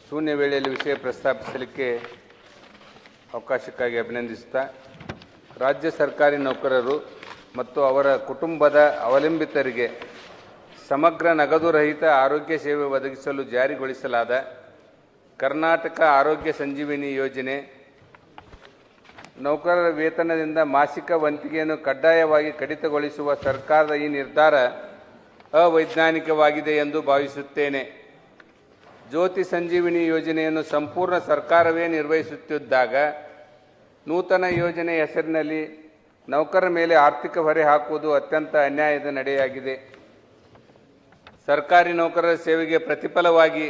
ಶೂನ್ಯ ವೇಳೆಯಲ್ಲಿ ವಿಷಯ ಪ್ರಸ್ತಾಪಿಸಲಿಕ್ಕೆ ಅವಕಾಶಕ್ಕಾಗಿ ಅಭಿನಂದಿಸುತ್ತಾ, ರಾಜ್ಯ ಸರ್ಕಾರಿ ನೌಕರರು ಮತ್ತು ಅವರ ಕುಟುಂಬದ ಅವಲಂಬಿತರಿಗೆ ಸಮಗ್ರ ನಗದು ರಹಿತ ಆರೋಗ್ಯ ಸೇವೆ ಒದಗಿಸಲು ಜಾರಿಗೊಳಿಸಲಾದ ಕರ್ನಾಟಕ ಆರೋಗ್ಯ ಸಂಜೀವಿನಿ ಯೋಜನೆ ನೌಕರರ ವೇತನದಿಂದ ಮಾಸಿಕ ವಂತಿಗೆಯನ್ನು ಕಡ್ಡಾಯವಾಗಿ ಕಡಿತಗೊಳಿಸುವ ಸರ್ಕಾರದ ಈ ನಿರ್ಧಾರ ಅವೈಜ್ಞಾನಿಕವಾಗಿದೆ ಎಂದು ಭಾವಿಸುತ್ತೇನೆ. ಜ್ಯೋತಿ ಸಂಜೀವಿನಿ ಯೋಜನೆಯನ್ನು ಸಂಪೂರ್ಣ ಸರ್ಕಾರವೇ ನಿರ್ವಹಿಸುತ್ತಿದ್ದಾಗ ನೂತನ ಯೋಜನೆ ಹೆಸರಿನಲ್ಲಿ ನೌಕರರ ಮೇಲೆ ಆರ್ಥಿಕ ಹೊರೆ ಹಾಕುವುದು ಅತ್ಯಂತ ಅನ್ಯಾಯದ ನಡೆಯಾಗಿದೆ. ಸರ್ಕಾರಿ ನೌಕರರ ಸೇವೆಗೆ ಪ್ರತಿಫಲವಾಗಿ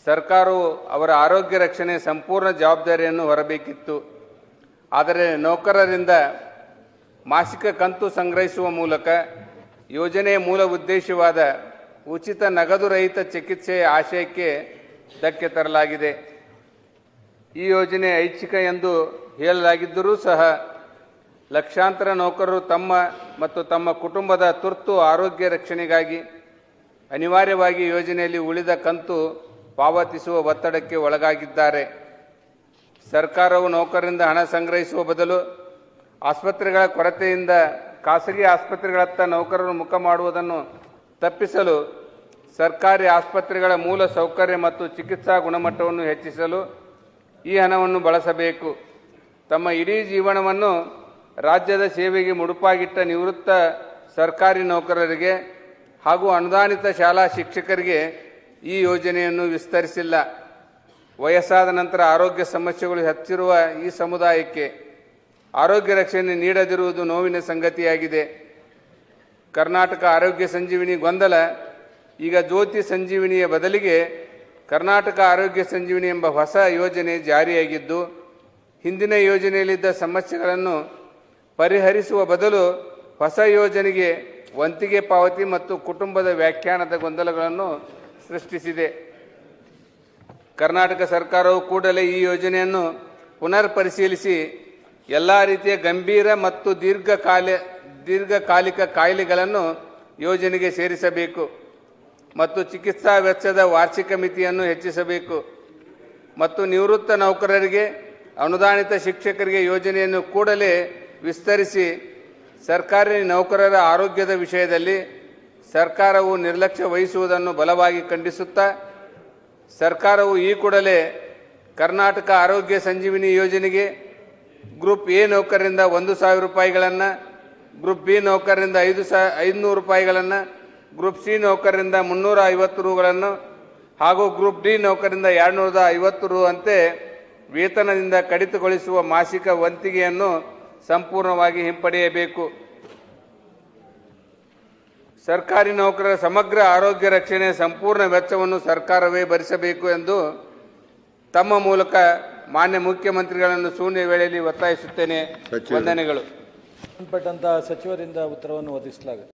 ಸರ್ಕಾರವು ಅವರ ಆರೋಗ್ಯ ರಕ್ಷಣೆ ಸಂಪೂರ್ಣ ಜವಾಬ್ದಾರಿಯನ್ನು ಹೊರಬೇಕಿತ್ತು. ಆದರೆ ನೌಕರರಿಂದ ಮಾಸಿಕ ಕಂತು ಸಂಗ್ರಹಿಸುವ ಮೂಲಕ ಯೋಜನೆಯ ಮೂಲ ಉದ್ದೇಶವಾದ ಉಚಿತ ನಗದು ರಹಿತ ಚಿಕಿತ್ಸೆಯ ಆಶಯಕ್ಕೆ ಧಕ್ಕೆ ತರಲಾಗಿದೆ. ಈ ಯೋಜನೆ ಐಚ್ಛಿಕ ಎಂದು ಹೇಳಲಾಗಿದ್ದರೂ ಸಹ ಲಕ್ಷಾಂತರ ನೌಕರರು ತಮ್ಮ ಮತ್ತು ತಮ್ಮ ಕುಟುಂಬದ ತುರ್ತು ಆರೋಗ್ಯ ರಕ್ಷಣೆಗಾಗಿ ಅನಿವಾರ್ಯವಾಗಿ ಯೋಜನೆಯಲ್ಲಿ ಉಳಿದ ಕಂತು ಪಾವತಿಸುವ ಒತ್ತಡಕ್ಕೆ ಒಳಗಾಗಿದ್ದಾರೆ. ಸರ್ಕಾರವು ನೌಕರರಿಂದ ಹಣ ಸಂಗ್ರಹಿಸುವ ಬದಲು ಆಸ್ಪತ್ರೆಗಳ ಕೊರತೆಯಿಂದ ಖಾಸಗಿ ಆಸ್ಪತ್ರೆಗಳತ್ತ ನೌಕರರು ಮುಖ ಮಾಡುವುದನ್ನು ತಪ್ಪಿಸಲು ಸರ್ಕಾರಿ ಆಸ್ಪತ್ರೆಗಳ ಮೂಲ ಸೌಕರ್ಯ ಮತ್ತು ಚಿಕಿತ್ಸಾ ಗುಣಮಟ್ಟವನ್ನು ಹೆಚ್ಚಿಸಲು ಈ ಹಣವನ್ನು ಬಳಸಬೇಕು. ತಮ್ಮ ಇಡೀ ಜೀವನವನ್ನು ರಾಜ್ಯದ ಸೇವೆಗೆ ಮುಡುಪಾಗಿಟ್ಟ ನಿವೃತ್ತ ಸರ್ಕಾರಿ ನೌಕರರಿಗೆ ಹಾಗೂ ಅನುದಾನಿತ ಶಾಲಾ ಶಿಕ್ಷಕರಿಗೆ ಈ ಯೋಜನೆಯನ್ನು ವಿಸ್ತರಿಸಿಲ್ಲ. ವಯಸ್ಸಾದ ನಂತರ ಆರೋಗ್ಯ ಸಮಸ್ಯೆಗಳು ಹೆಚ್ಚಿರುವ ಈ ಸಮುದಾಯಕ್ಕೆ ಆರೋಗ್ಯ ರಕ್ಷಣೆ ನೀಡದಿರುವುದು ನೋವಿನ ಸಂಗತಿಯಾಗಿದೆ. ಕರ್ನಾಟಕ ಆರೋಗ್ಯ ಸಂಜೀವಿನಿ ಗೊಂದಲ ಈಗ ಜ್ಯೋತಿ ಸಂಜೀವಿನಿಯ ಬದಲಿಗೆ ಕರ್ನಾಟಕ ಆರೋಗ್ಯ ಸಂಜೀವಿನಿ ಎಂಬ ಹೊಸ ಯೋಜನೆ ಜಾರಿಯಾಗಿದ್ದು, ಹಿಂದಿನ ಯೋಜನೆಯಲ್ಲಿದ್ದ ಸಮಸ್ಯೆಗಳನ್ನು ಪರಿಹರಿಸುವ ಬದಲು ಹೊಸ ಯೋಜನೆಗೆ ವಂತಿಗೆ ಪಾವತಿ ಮತ್ತು ಕುಟುಂಬದ ವ್ಯಾಖ್ಯಾನದ ಗೊಂದಲಗಳನ್ನು ಸೃಷ್ಟಿಸಿದೆ. ಕರ್ನಾಟಕ ಸರ್ಕಾರವು ಕೂಡಲೇ ಈ ಯೋಜನೆಯನ್ನು ಪುನರ್ ಪರಿಶೀಲಿಸಿ ಎಲ್ಲ ರೀತಿಯ ಗಂಭೀರ ಮತ್ತು ದೀರ್ಘಕಾಲಿಕ ಕಾಯಿಲೆಗಳನ್ನು ಯೋಜನೆಗೆ ಸೇರಿಸಬೇಕು ಮತ್ತು ಚಿಕಿತ್ಸಾ ವೆಚ್ಚದ ವಾರ್ಷಿಕ ಮಿತಿಯನ್ನು ಹೆಚ್ಚಿಸಬೇಕು ಮತ್ತು ನಿವೃತ್ತ ನೌಕರರಿಗೆ, ಅನುದಾನಿತ ಶಿಕ್ಷಕರಿಗೆ ಯೋಜನೆಯನ್ನು ಕೂಡಲೇ ವಿಸ್ತರಿಸಿ ಸರ್ಕಾರಿ ನೌಕರರ ಆರೋಗ್ಯದ ವಿಷಯದಲ್ಲಿ ಸರ್ಕಾರವು ನಿರ್ಲಕ್ಷ್ಯ ವಹಿಸುವುದನ್ನು ಬಲವಾಗಿ ಖಂಡಿಸುತ್ತಾ, ಸರ್ಕಾರವು ಈ ಕೂಡಲೇ ಕರ್ನಾಟಕ ಆರೋಗ್ಯ ಸಂಜೀವಿನಿ ಯೋಜನೆಗೆ ಗ್ರೂಪ್ ಎ ನೌಕರರಿಂದ 1,000 ರೂಪಾಯಿಗಳನ್ನು, ಗ್ರೂಪ್ ಬಿ ನೌಕರರಿಂದ 500 ರೂಪಾಯಿಗಳನ್ನು, ಗ್ರೂಪ್ ಸಿ ನೌಕರರಿಂದ 350 ರೂಗಳನ್ನು ಹಾಗೂ ಗ್ರೂಪ್ ಡಿ ನೌಕರರಿಂದ 250 ರು ಅಂತೆ ವೇತನದಿಂದ ಕಡಿತಗೊಳಿಸುವ ಮಾಸಿಕ ವಂತಿಗೆಯನ್ನು ಸಂಪೂರ್ಣವಾಗಿ ಹಿಂಪಡೆಯಬೇಕು. ಸರ್ಕಾರಿ ನೌಕರರ ಸಮಗ್ರ ಆರೋಗ್ಯ ರಕ್ಷಣೆಯ ಸಂಪೂರ್ಣ ವೆಚ್ಚವನ್ನು ಸರ್ಕಾರವೇ ಭರಿಸಬೇಕು ಎಂದು ತಮ್ಮ ಮೂಲಕ ಮಾನ್ಯ ಮುಖ್ಯಮಂತ್ರಿಗಳನ್ನು ಶೂನ್ಯ ವೇಳೆಯಲ್ಲಿ ಒತ್ತಾಯಿಸುತ್ತೇನೆ. ವಂದನೆಗಳು. ಸಂಬಂಧಪಟ್ಟಂತ ಸಚಿವರಿಂದ ಉತ್ತರವನ್ನು ಒದಗಿಸಲಾಗಿದೆ.